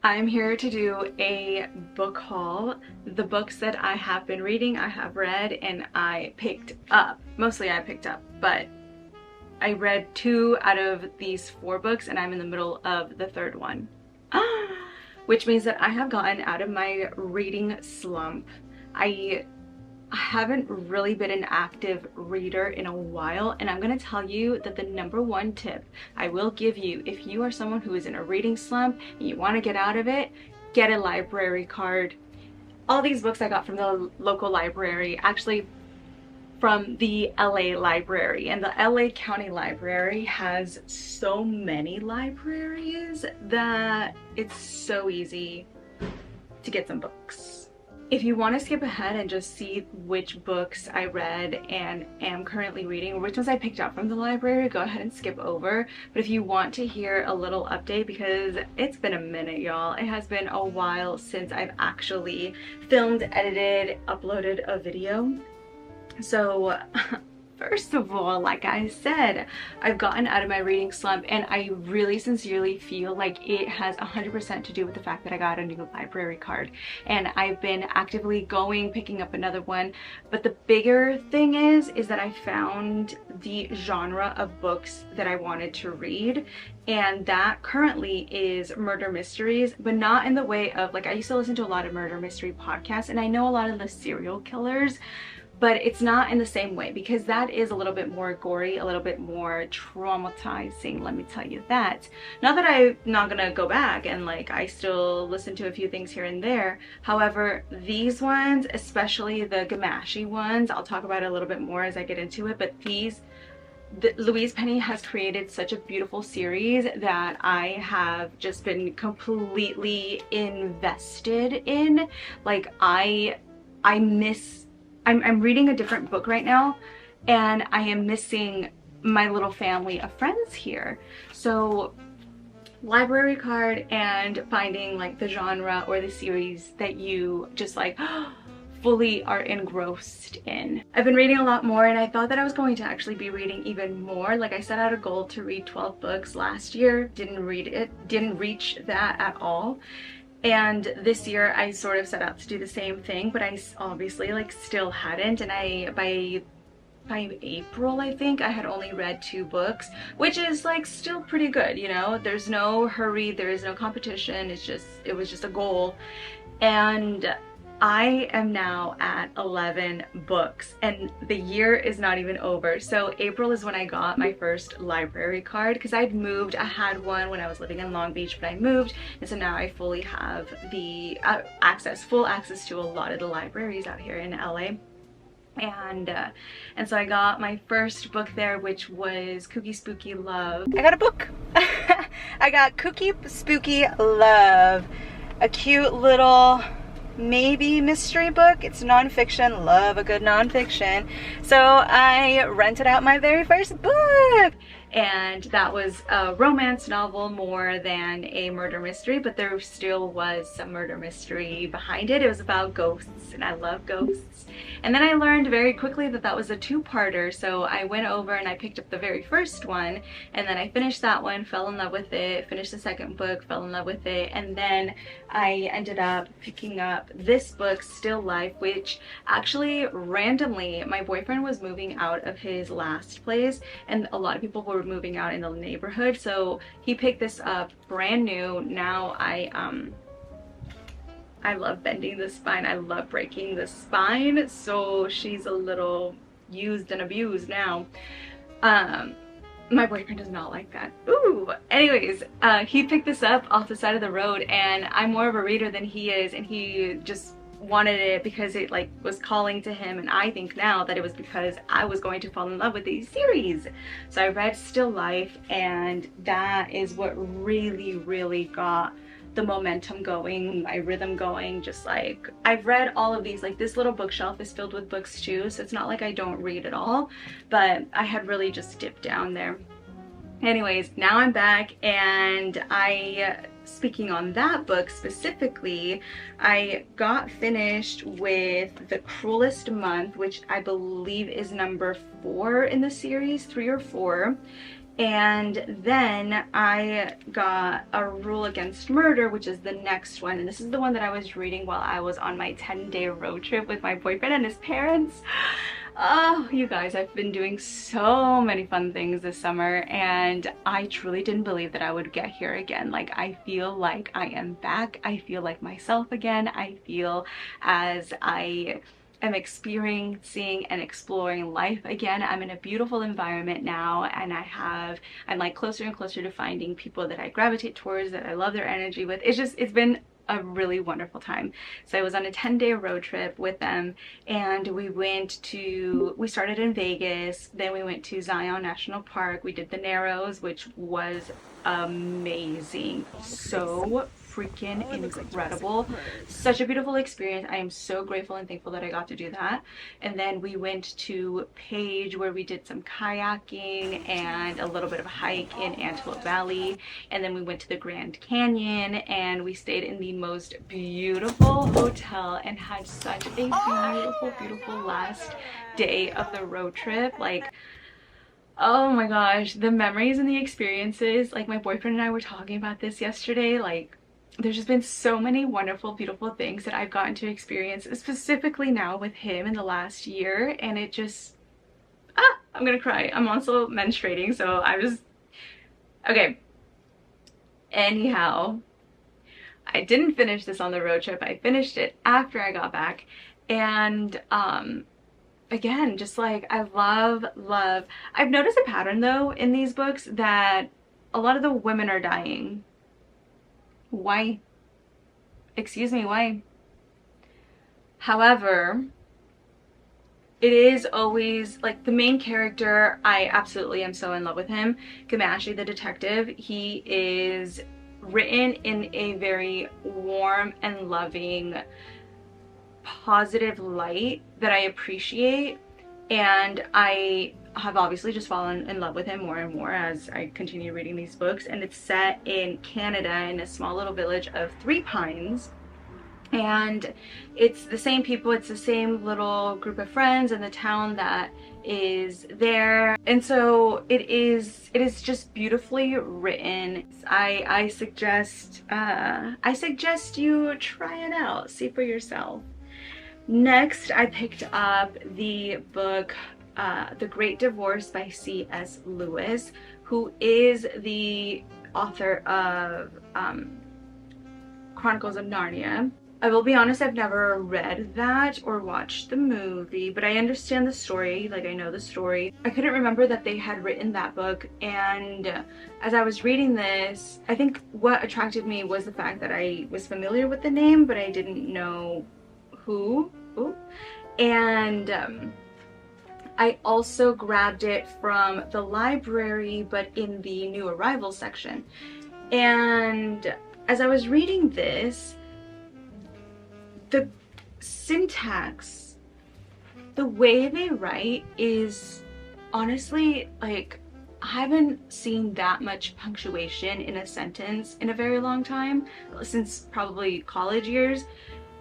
I'm here to do a book haul. The books that I have been reading, I have read, and I picked up. Mostly I picked up, but I read 2 out of these 4 books and I'm in the middle of the 3rd one. Which means that I have gotten out of my reading slump. I haven't really been an active reader in a while, and I'm gonna tell you that the #1 tip I will give you if you are someone who is in a reading slump and you want to get out of it, get a library card. All these books I got from the local library, actually from the LA library, and the LA County Library has so many libraries that it's so easy to get some books. If you want to skip ahead and just see which books I read and am currently reading, or which ones I picked up from the library, go ahead and skip over. But if you want to hear a little update, because it's been a minute, y'all. It has been a while since I've actually filmed, edited, uploaded a video. So first of all, like I said, I've gotten out of my reading slump, and I really sincerely feel like it has 100% to do with the fact that I got a new library card, and I've been actively picking up another one. But the bigger thing is that I found the genre of books that I wanted to read, and that currently is murder mysteries, but not in the way of, like, I used to listen to a lot of murder mystery podcasts, and I know a lot of the serial killers, but it's not in the same way, because that is a little bit more gory, a little bit more traumatizing, let me tell you that. Not that I'm not gonna go back and, like, I still listen to a few things here and there. However, these ones, especially the Gamashi ones, I'll talk about it a little bit more as I get into it, but Louise Penny has created such a beautiful series that I have just been completely invested in. Like, I'm reading a different book right now, and I am missing my little family of friends here. So library card and finding, like, the genre or the series that you just, like, fully are engrossed in. I've been reading a lot more, and I thought that I was going to actually be reading even more. Like, I set out a goal to read 12 books last year, didn't reach that at all. And this year I sort of set out to do the same thing, but I obviously, like, still hadn't. And by April, I think I had only read 2 books, which is, like, still pretty good, you know. There's no hurry, there is no competition. It was just a goal. And I am now at 11 books, and the year is not even over. So April is when I got my first library card, because I'd moved. I had one when I was living in Long Beach, but I moved, and so now I fully have the full access to a lot of the libraries out here in LA. And so I got my first book there, which was Kooky Spooky Love. I got a book. I got Kooky Spooky Love, a cute little maybe mystery book. It's nonfiction. Love a good nonfiction. So I rented out my very first book, and that was a romance novel more than a murder mystery, but there still was some murder mystery behind it. It was about ghosts, and I love ghosts. And then I learned very quickly that that was a 2-parter, so I went over and I picked up the very first one, and then I finished that one, fell in love with it, finished the second book, fell in love with it, and then I ended up picking up this book, Still Life, which actually randomly my boyfriend was moving out of his last place, and a lot of people were moving out in the neighborhood, so he picked this up brand new. Now I love bending the spine, I love breaking the spine, so she's a little used and abused now. My boyfriend does not like that. Ooh! Anyways, he picked this up off the side of the road, and I'm more of a reader than he is, and he just wanted it because it, like, was calling to him, and I think now that it was because I was going to fall in love with these series. So I read Still Life, and that is what really got the momentum going, my rhythm going. Just like, I've read all of these, like, this little bookshelf is filled with books too, so it's not like I don't read at all, but I had really just dipped down there. Anyways, now I'm back, and speaking on that book specifically, I got finished with The Cruelest Month, which I believe is number 4 in the series, 3 or 4. And then I got A Rule Against Murder, which is the next one. And this is the one that I was reading while I was on my 10-day road trip with my boyfriend and his parents. Oh, you guys, I've been doing so many fun things this summer, and I truly didn't believe that I would get here again. Like, I feel like I am back. I feel like myself again. I feel as I am experiencing and exploring life again. I'm in a beautiful environment now, and I'm like closer and closer to finding people that I gravitate towards, that I love their energy with. It's been a really wonderful time. So I was on a 10-day road trip with them, and we started in Vegas, then we went to Zion National Park, we did the Narrows, which was amazing. So freaking incredible. Such a beautiful experience. I am so grateful and thankful that I got to do that. And then we went to Page, where we did some kayaking and a little bit of a hike in Antelope Valley. And then we went to the Grand Canyon, and we stayed in the most beautiful hotel and had such a beautiful last day of the road trip. Like, oh my gosh, the memories and the experiences. Like, my boyfriend and I were talking about this yesterday. Like, there's just been so many wonderful, beautiful things that I've gotten to experience, specifically now with him in the last year, and it just, I'm gonna cry. I'm also menstruating, so I'm just, okay. Anyhow, I didn't finish this on the road trip. I finished it after I got back, and again, just like, I love, I've noticed a pattern though in these books that a lot of the women are dying. Why? Excuse me, why? However, it is always like the main character. I absolutely am so in love with him. Gamashi the detective. He is written in a very warm and loving, positive light that I appreciate, and I have obviously just fallen in love with him more and more as I continue reading these books. And it's set in Canada, in a small little village of Three Pines, and it's the same people, it's the same little group of friends in the town that is there. And so it is just beautifully written. I suggest you try it out, see for yourself. Next, I picked up the book The Great Divorce by C.S. Lewis, who is the author of Chronicles of Narnia. I will be honest, I've never read that or watched the movie, but I understand the story, like I know the story. I couldn't remember that they had written that book, and as I was reading this, I think what attracted me was the fact that I was familiar with the name, but I didn't know who. And I also grabbed it from the library, but in the new arrival section. And as I was reading this, the syntax, the way they write is honestly, like, I haven't seen that much punctuation in a sentence in a very long time, since probably college years.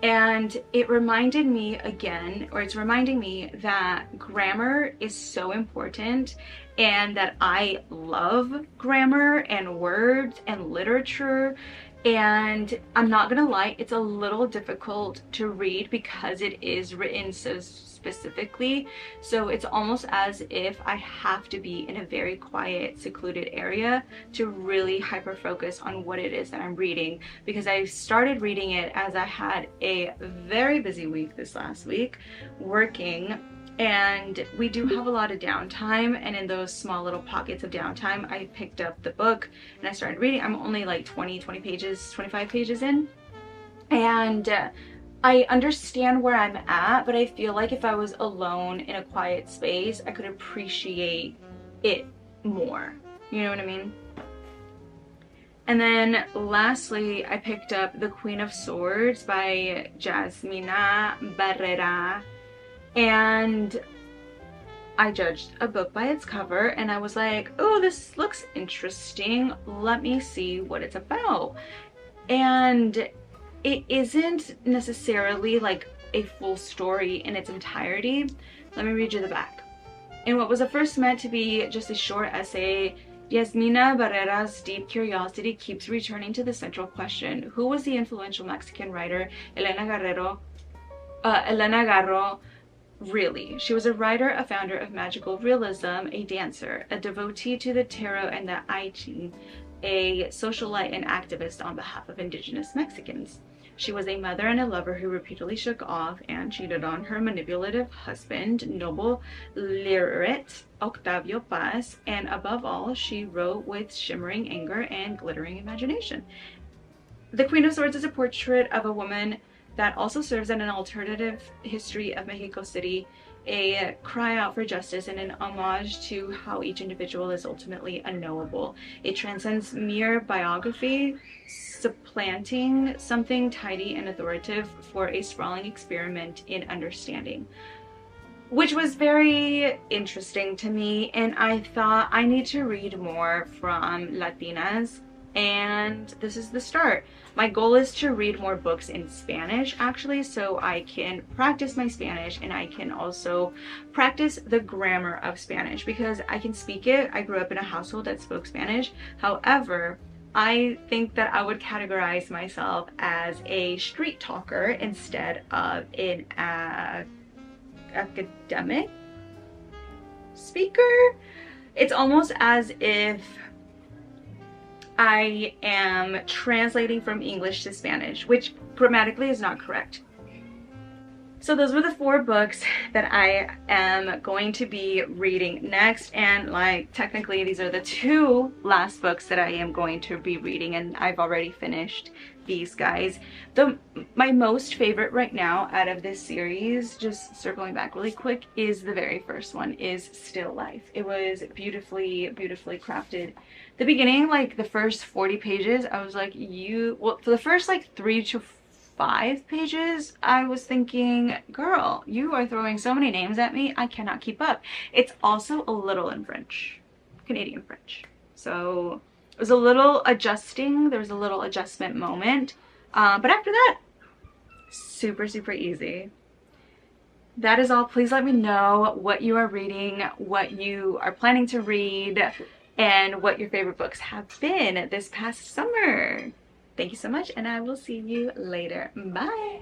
And it reminded me again, or it's reminding me that grammar is so important, and that I love grammar and words and literature. And I'm not gonna lie, it's a little difficult to read because it is written so specifically. So it's almost as if I have to be in a very quiet, secluded area to really hyper focus on what it is that I'm reading, because I started reading it as I had a very busy week this last week working, and we do have a lot of downtime, and in those small little pockets of downtime I picked up the book and I started reading. I'm only like 20 pages, 25 pages in, and I understand where I'm at, but I feel like if I was alone in a quiet space, I could appreciate it more. You know what I mean? And then lastly, I picked up The Queen of Swords by Jasmina Barrera. And I judged a book by its cover and I was like, oh, this looks interesting. Let me see what it's about. And it isn't necessarily like a full story in its entirety. Let me read you the back. In what was at first meant to be just a short essay, Yasmina Barrera's deep curiosity keeps returning to the central question: who was the influential Mexican writer Elena Garro really? She was a writer, a founder of magical realism, a dancer, a devotee to the tarot and the I Ching, a socialite and activist on behalf of indigenous Mexicans. She was a mother and a lover who repeatedly shook off and cheated on her manipulative husband, noble literate Octavio Paz, and above all, she wrote with shimmering anger and glittering imagination. The Queen of Swords is a portrait of a woman that also serves as an alternative history of Mexico City, a cry out for justice and an homage to how each individual is ultimately unknowable. It transcends mere biography, supplanting something tidy and authoritative for a sprawling experiment in understanding, which was very interesting to me. And I thought I need to read more from Latinas, and this is the start. My goal is to read more books in Spanish, actually, so I can practice my Spanish and I can also practice the grammar of Spanish, because I can speak it. I grew up in a household that spoke Spanish. However, I think that I would categorize myself as a street talker instead of an academic speaker. It's almost as if I am translating from English to Spanish, which grammatically is not correct. So those were the 4 books that I am going to be reading next, and like technically these are the 2 last books that I am going to be reading, and I've already finished these guys. My most favorite right now out of this series, just circling back really quick, is the very first one, is Still Life. It was beautifully crafted. The beginning, like the first 40 pages, I was like, well, for the first like 3 to 5 pages, I was thinking, girl, you are throwing so many names at me, I cannot keep up. It's also a little in French, Canadian French. So it was a little adjusting, there was a little adjustment moment. But after that, super easy. That is all. Please let me know what you are reading, what you are planning to read, and what your favorite books have been this past summer. Thank you so much, and I will see you later. Bye!